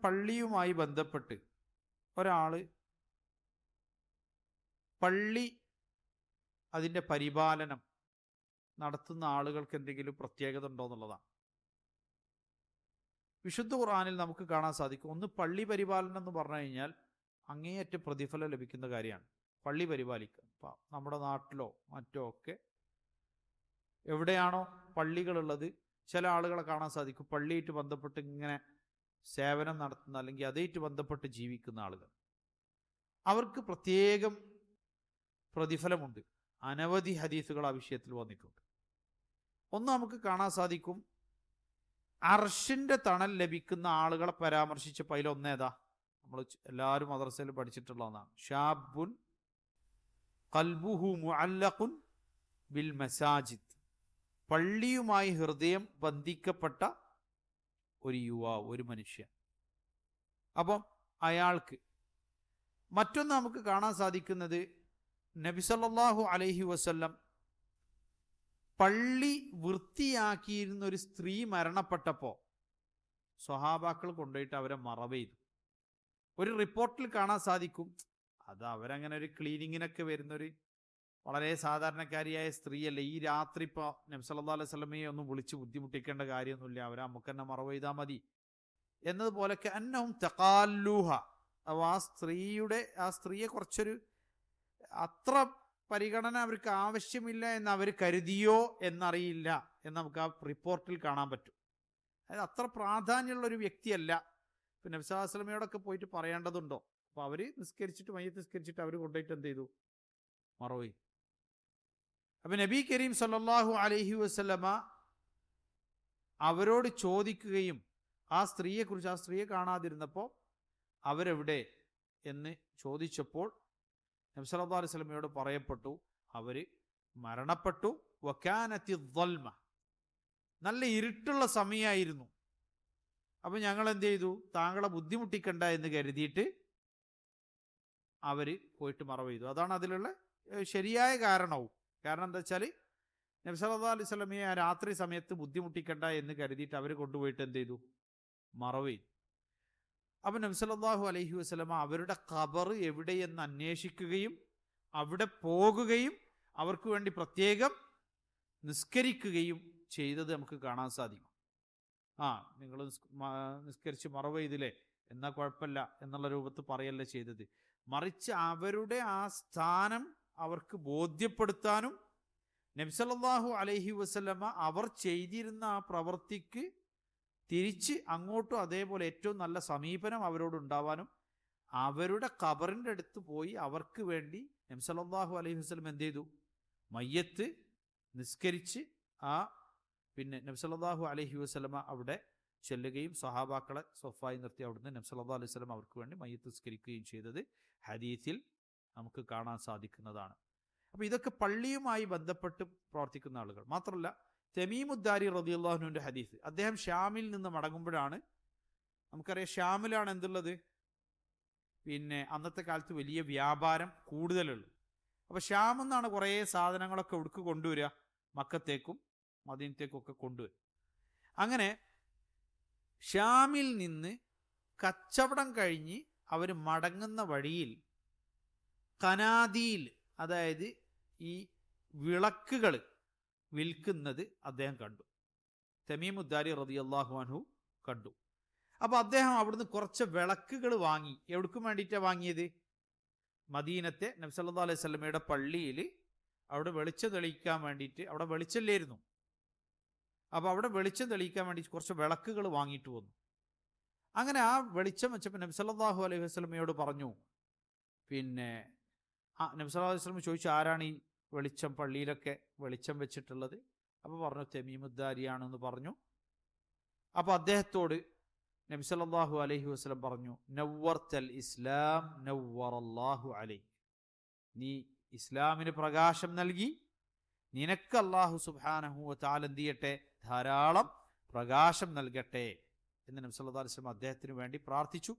പള്ളിയുമായി ബന്ധപ്പെട്ട് ഒരാൾ പള്ളി അതിൻ്റെ പരിപാലനം നടത്തുന്ന ആളുകൾക്ക് എന്തെങ്കിലും പ്രത്യേകത ഉണ്ടോ എന്നുള്ളതാണ്. വിശുദ്ധ ഖുർആനിൽ നമുക്ക് കാണാൻ സാധിക്കും, ഒന്ന് പള്ളി പരിപാലനം എന്ന് പറഞ്ഞു കഴിഞ്ഞാൽ അങ്ങേയറ്റം പ്രതിഫലം ലഭിക്കുന്ന കാര്യമാണ്. പള്ളി പരിപാലിക്കുക. ഇപ്പം നമ്മുടെ നാട്ടിലോ മറ്റോ ഒക്കെ എവിടെയാണോ പള്ളികളുള്ളത്, ചില ആളുകളെ കാണാൻ സാധിക്കും പള്ളിയായിട്ട് ബന്ധപ്പെട്ട് ഇങ്ങനെ സേവനം നടത്തുന്ന അല്ലെങ്കിൽ അതായിട്ട് ബന്ധപ്പെട്ട് ജീവിക്കുന്ന ആളുകൾ. അവർക്ക് പ്രത്യേകം പ്രതിഫലമുണ്ട്. അനവധി ഹദീസുകൾ ആ വിഷയത്തിൽ വന്നിട്ടുണ്ട്. ഒന്ന് നമുക്ക് കാണാൻ സാധിക്കും, അർഷിന്റെ തണൽ ലഭിക്കുന്ന ആളുകളെ പരാമർശിച്ചപ്പോൾ അതിലൊന്നേതാ, നമ്മൾ എല്ലാവരും മദ്രസയിൽ പഠിച്ചിട്ടുള്ള ഒന്നാണ്. ഷാബുൻ ഖൽബുഹു മുഅല്ലഖുൻ ബിൽ മസാജിദ്. പള്ളിയുമായി ഹൃദയം ബന്ധിക്കപ്പെട്ട ഒരു യുവാവ്, ഒരു മനുഷ്യൻ. അപ്പം അയാൾക്ക് മറ്റൊന്ന് നമുക്ക് കാണാൻ സാധിക്കുന്നത്, നബി സല്ലല്ലാഹു അലൈഹി വസല്ലം പള്ളി വൃത്തിയാക്കിയിരുന്ന ഒരു സ്ത്രീ മരണപ്പെട്ടപ്പോൾ സ്വഹാബാക്കൾ കൊണ്ടുപോയിട്ട് അവരെ മറവ് ചെയ്തു. ഒരു റിപ്പോർട്ടിൽ കാണാൻ സാധിക്കും, അത് അവരങ്ങനെ ഒരു ക്ലീനിങ്ങിനൊക്കെ വരുന്നൊരു വളരെ സാധാരണക്കാരിയായ സ്ത്രീയല്ല. ഈ രാത്രി ഇപ്പോൾ നബി സല്ലല്ലാഹു അലൈഹി വസല്ലമയെ ഒന്നും വിളിച്ച് ബുദ്ധിമുട്ടിക്കേണ്ട കാര്യമൊന്നുമില്ല, അവരെ നമുക്ക് തന്നെ മറവ് ചെയ്താൽ മതി എന്നതുപോലൊക്കെ അന്നഹും തഖാല്ലൂഹ. ആ സ്ത്രീയെ കുറച്ചൊരു അത്ര പരിഗണന അവർക്ക് ആവശ്യമില്ല എന്ന് അവർ കരുതിയോ എന്നറിയില്ല എന്ന് നമുക്ക് ആ റിപ്പോർട്ടിൽ കാണാൻ പറ്റും. അതായത് അത്ര പ്രാധാന്യമുള്ളൊരു വ്യക്തിയല്ല. ഇപ്പം നബി സല്ലല്ലാഹു അലൈഹി വസല്ലമയോടൊക്കെ പോയിട്ട് പറയേണ്ടതുണ്ടോ? അപ്പോൾ അവർ നിസ്കരിച്ചിട്ട് മയ്യത്ത് നിസ്കരിച്ചിട്ട് അവർ കൊണ്ടുപോയിട്ട് എന്ത് ചെയ്തു? മറവ് ചെയ്തു. അപ്പം നബി കരീം സല്ലല്ലാഹു അലൈഹി വസല്ലമ അവരോട് ചോദിക്കുകയും ആ സ്ത്രീയെ കാണാതിരുന്നപ്പോൾ അവരെവിടെ എന്ന് ചോദിച്ചപ്പോൾ നബി സല്ലല്ലാഹു അലൈഹി വസല്ലമയോട് പറയപ്പെട്ടു, അവർ മരണപ്പെട്ടു. വകാനത്തി ളൽമ, നല്ല ഇരുട്ടുള്ള സമയമായിരുന്നു. അപ്പം ഞങ്ങൾ എന്ത് ചെയ്തു? താങ്കളെ ബുദ്ധിമുട്ടിക്കണ്ട എന്ന് കരുതിയിട്ട് അവർ പോയിട്ട് മറവ് ചെയ്തു. അതാണ് അതിലുള്ള ശരിയായ കാരണവും. കാരണം എന്താ വെച്ചാൽ നബി സല്ലല്ലാഹു അലൈഹി വസല്ലമയെ ആ രാത്രി സമയത്ത് ബുദ്ധിമുട്ടിക്കണ്ട എന്ന് കരുതിയിട്ട് അവർ കൊണ്ടുപോയിട്ട് എന്ത് ചെയ്തു? മറവ് ചെയ്തു. അപ്പം നബി സല്ലല്ലാഹു അലൈഹി വസല്ലമ അവരുടെ ഖബർ എവിടെയെന്ന് അന്വേഷിക്കുകയും അവിടെ പോകുകയും അവർക്ക് വേണ്ടി പ്രത്യേകം നിസ്കരിക്കുകയും ചെയ്തത് നമുക്ക് കാണാൻ സാധിക്കും. നിങ്ങൾ നിസ്കരിച്ച് മറവ് ചെയ്തില്ലേ, എന്നാൽ കുഴപ്പമില്ല എന്നുള്ള രൂപത്തിൽ പറയല്ല ചെയ്തത്. മറിച്ച് അവരുടെ ആ സ്ഥാനം അവർക്ക് ബോധ്യപ്പെടുത്താനും നബി സല്ലല്ലാഹു അലൈഹി വസല്ലമ അവർ ചെയ്തിരുന്ന ആ പ്രവൃത്തിക്ക് തിരിച്ച് അങ്ങോട്ടും അതേപോലെ ഏറ്റവും നല്ല സമീപനം അവരോടുണ്ടാവാനും അവരുടെ ഖബറിൻ്റെ അടുത്ത് പോയി അവർക്ക് വേണ്ടി നബി സല്ലല്ലാഹു അലൈഹി വസല്ലം എന്ത് ചെയ്തു? മയ്യത്ത് നിസ്കരിച്ച് പിന്നെ നബി സല്ലല്ലാഹു അലൈഹി വസല്ലമ അവിടെ ചെല്ലുകയും സഹാബാക്കളെ സ്വഫായി നിർത്തി അവിടുന്ന് നബി സല്ലല്ലാഹു അലൈഹി വസല്ലം അവർക്ക് വേണ്ടി മയ്യത്ത് നിസ്കരിക്കുകയും ചെയ്തത് ഹദീസിൽ നമുക്ക് കാണാൻ സാധിക്കുന്നതാണ്. അപ്പോൾ ഇതൊക്കെ പള്ളിയുമായി ബന്ധപ്പെട്ട് പ്രവർത്തിക്കുന്ന ആളുകൾ മാത്രമല്ല. തമീമുദ്ദാരി റളിയല്ലാഹു അൻഹുവിൻ്റെ ഹദീസ്, അദ്ദേഹം ഷാമിൽ നിന്ന് മടങ്ങുമ്പോഴാണ്, നമുക്കറിയാം ഷാമിലാണ് എന്തുള്ളത്, പിന്നെ അന്നത്തെ കാലത്ത് വലിയ വ്യാപാരം കൂടുതലുള്ളത്. അപ്പോൾ ഷാമിൽ നിന്നാണ് കുറേ സാധനങ്ങളൊക്കെ ഉടുക്ക് കൊണ്ടുവരിക, മക്കത്തേക്കും മദീനത്തേക്കും ഒക്കെ കൊണ്ടുവരും. അങ്ങനെ ഷാമിൽ നിന്ന് കച്ചവടം കഴിഞ്ഞ് അവർ മടങ്ങുന്ന വഴിയിൽ കനാദീൽ, അതായത് ഈ വിളക്കുകൾ വിൽക്കുന്നത് അദ്ദേഹം കണ്ടു. തമീമുദ്ദാരി റളിയല്ലാഹു അൻഹു കണ്ടു. അപ്പോൾ അദ്ദേഹം അവിടുന്ന് കുറച്ച് വിളക്കുകൾ വാങ്ങി. എവിടേക്കും വേണ്ടിയിട്ടാണ് വാങ്ങിയത്? മദീനത്തെ നബി സല്ലല്ലാഹു അലൈഹി വസല്ലമയുടെ പള്ളിയിൽ അവിടെ വെളിച്ചം തെളിയിക്കാൻ വേണ്ടിയിട്ട്, അവിടെ വെളിച്ചമില്ലായിരുന്നു. അപ്പോൾ അവിടെ വെളിച്ചം തെളിയിക്കാൻ വേണ്ടി കുറച്ച് വിളക്കുകൾ വാങ്ങിയിട്ട് വന്നു. അങ്ങനെ ആ വെളിച്ചം വെച്ചപ്പോൾ നബി സല്ലല്ലാഹു അലൈഹി വസല്ലമയോട് പറഞ്ഞു, പിന്നെ നബി സല്ലല്ലാഹു അലൈഹി വസല്ലം ചോദിച്ചു, ആരാണ് ഈ വെളിച്ചം പള്ളിയിലൊക്കെ വെളിച്ചം വെച്ചിട്ടുള്ളത്? അപ്പോൾ പറഞ്ഞു, തമീമുദ്ദാരിയാണെന്ന് പറഞ്ഞു. അപ്പോൾ അദ്ദേഹത്തോട് നബി സല്ലല്ലാഹു അലൈഹി വസല്ലം പറഞ്ഞു, നവ്വർതൽ ഇസ്ലാം നവ്വറല്ലാഹു അലൈക്, നീ ഇസ്ലാമിന് പ്രകാശം നൽകി, നിനക്ക് അല്ലാഹു സുബ്ഹാനഹു വ തആല എന്ത് ചെയ്യട്ടെ? ധാരാളം പ്രകാശം നൽകട്ടെ എന്ന് നബി സല്ലല്ലാഹു അലൈഹി വസല്ലം അദ്ദേഹത്തിന് വേണ്ടി പ്രാർത്ഥിച്ചു.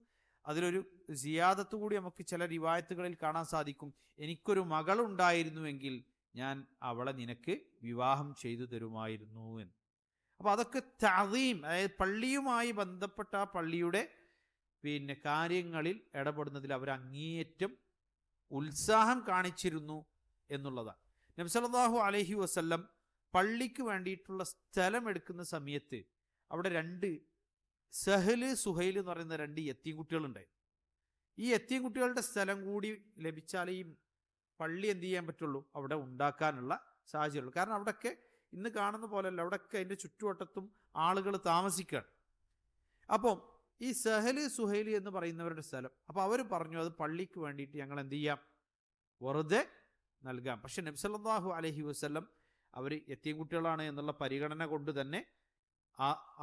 അതിലൊരു സിയാദത്ത് കൂടി നമുക്ക് ചില റിവായത്തുകളിൽ കാണാൻ സാധിക്കും, എനിക്കൊരു മകളുണ്ടായിരുന്നുവെങ്കിൽ ഞാൻ അവളെ നിനക്ക് വിവാഹം ചെയ്തു തരുമായിരുന്നു എന്ന്. അപ്പോൾ അതൊക്കെ തഅദീം, അതായത് പള്ളിയുമായി ബന്ധപ്പെട്ട ആ പള്ളിയുടെ കാര്യങ്ങളിൽ ഇടപെടുന്നതിൽ അവർ അങ്ങേയറ്റം ഉത്സാഹം കാണിച്ചിരുന്നു എന്നുള്ളതാണ്. നബി സല്ലല്ലാഹു അലൈഹി വസല്ലം പള്ളിക്ക് വേണ്ടിയിട്ടുള്ള സ്ഥലം എടുക്കുന്ന സമയത്ത് അവിടെ രണ്ട് സഹല് സുഹൈൽ എന്ന് പറയുന്ന രണ്ട് യത്തീം കുട്ടികളുണ്ടായി. ഈ യത്തീം കുട്ടികളുടെ സ്ഥലം കൂടി ലഭിച്ചാൽ ഈ പള്ളി എന്ത് ചെയ്യാൻ പറ്റുള്ളൂ, അവിടെ ഉണ്ടാക്കാനുള്ള സാഹചര്യമുള്ളൂ. കാരണം അവിടെയൊക്കെ ഇന്ന് കാണുന്ന പോലെയല്ല, അവിടെയൊക്കെ അതിൻ്റെ ചുറ്റുവട്ടത്തും ആളുകൾ താമസിക്കുകയാണ്. അപ്പം ഈ സഹല് സുഹൈലി എന്ന് പറയുന്നവരുടെ സ്ഥലം, അപ്പോൾ അവർ പറഞ്ഞു അത് പള്ളിക്ക് വേണ്ടിയിട്ട് ഞങ്ങൾ എന്ത് ചെയ്യാം, വെറുതെ നൽകാം. പക്ഷെ നബി സല്ലല്ലാഹു അലൈഹി വസല്ലം അവർ യത്തീം കുട്ടികളാണ് എന്നുള്ള പരിഗണന കൊണ്ട് തന്നെ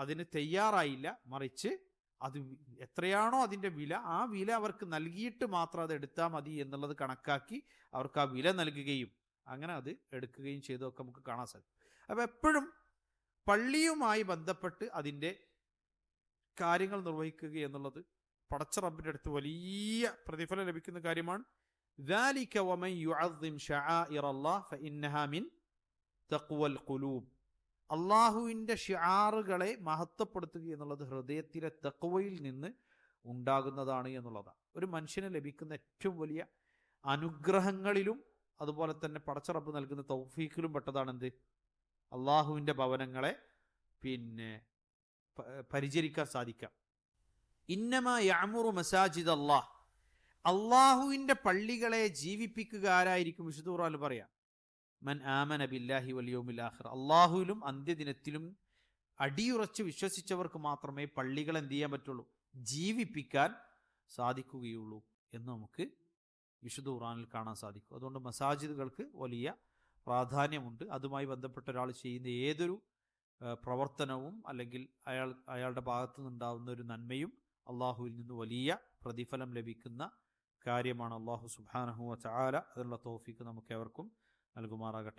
അതിന് തയ്യാറായില്ല. മറിച്ച് അത് എത്രയാണോ അതിൻ്റെ വില, ആ വില അവർക്ക് നൽകിയിട്ട് മാത്രം അത് എടുത്താൽ മതി എന്നുള്ളത് കണക്കാക്കി അവർക്ക് ആ വില നൽകുകയും അങ്ങനെ അത് എടുക്കുകയും ചെയ്തൊക്കെ നമുക്ക് കാണാൻ സാധിക്കും. അപ്പോൾ എപ്പോഴും പള്ളിയുമായി ബന്ധപ്പെട്ട് അതിൻ്റെ കാര്യങ്ങൾ നിർവഹിക്കുക എന്നുള്ളത് പടച്ച റബ്ബിൻ്റെ അടുത്ത് വലിയ പ്രതിഫലം ലഭിക്കുന്ന കാര്യമാണ്. ذَلِكَ وَمَنْ يُعَظِّمْ شَعَائِرَ اللَّهِ فَإِنَّهَا مِنْ تَقْوَى الْقُلُوبِ. അള്ളാഹുവിൻ്റെ ഷിആറുകളെ മഹത്വപ്പെടുത്തുക എന്നുള്ളത് ഹൃദയത്തിലെ തഖ്വയിൽ നിന്ന് ഉണ്ടാകുന്നതാണ് എന്നുള്ളതാണ്. ഒരു മനുഷ്യന് ലഭിക്കുന്ന ഏറ്റവും വലിയ അനുഗ്രഹങ്ങളിലും അതുപോലെ തന്നെ പടച്ച റബ്ബ് നൽകുന്ന തൗഫീഖിലും പെട്ടതാണ് എന്ത്, അള്ളാഹുവിൻ്റെ ഭവനങ്ങളെ പരിചരിക്കാൻ സാധിക്കാം. ഇന്നമാ യഅ്മുറു മസാജിദ് അല്ലാഹ്, അള്ളാഹുവിൻ്റെ പള്ളികളെ ജീവിപ്പിക്കുക ആരായിരിക്കും? വിശുദ്ധ ഖുർആനിൽ പറയാം, മൻ ആമന ബില്ലാഹി വൽ യൗമിൽ ആഖിർ, അള്ളാഹുവിലും അന്ത്യദിനത്തിലും അടിയുറച്ച് വിശ്വസിച്ചവർക്ക് മാത്രമേ പള്ളികൾ എന്ത് ചെയ്യാൻ പറ്റുള്ളൂ, ജീവിപ്പിക്കാൻ സാധിക്കുകയുള്ളൂ എന്ന് നമുക്ക് വിശുദ്ധ ഖുർആനിൽ കാണാൻ സാധിക്കും. അതുകൊണ്ട് മസാജിദുകൾക്ക് വലിയ പ്രാധാന്യമുണ്ട്. അതുമായി ബന്ധപ്പെട്ട ഒരാൾ ചെയ്യുന്ന ഏതൊരു പ്രവർത്തനവും അല്ലെങ്കിൽ അയാളുടെ ഭാഗത്തു നിന്നുണ്ടാവുന്ന ഒരു നന്മയും അള്ളാഹുവിൽ നിന്ന് വലിയ പ്രതിഫലം ലഭിക്കുന്ന കാര്യമാണ്. അള്ളാഹു സുബ്ഹാനഹു വ തആല അതിനുള്ള തൗഫീഖ് നമുക്ക് ഏവർക്കും നൽകുമാറാകട്ടെ.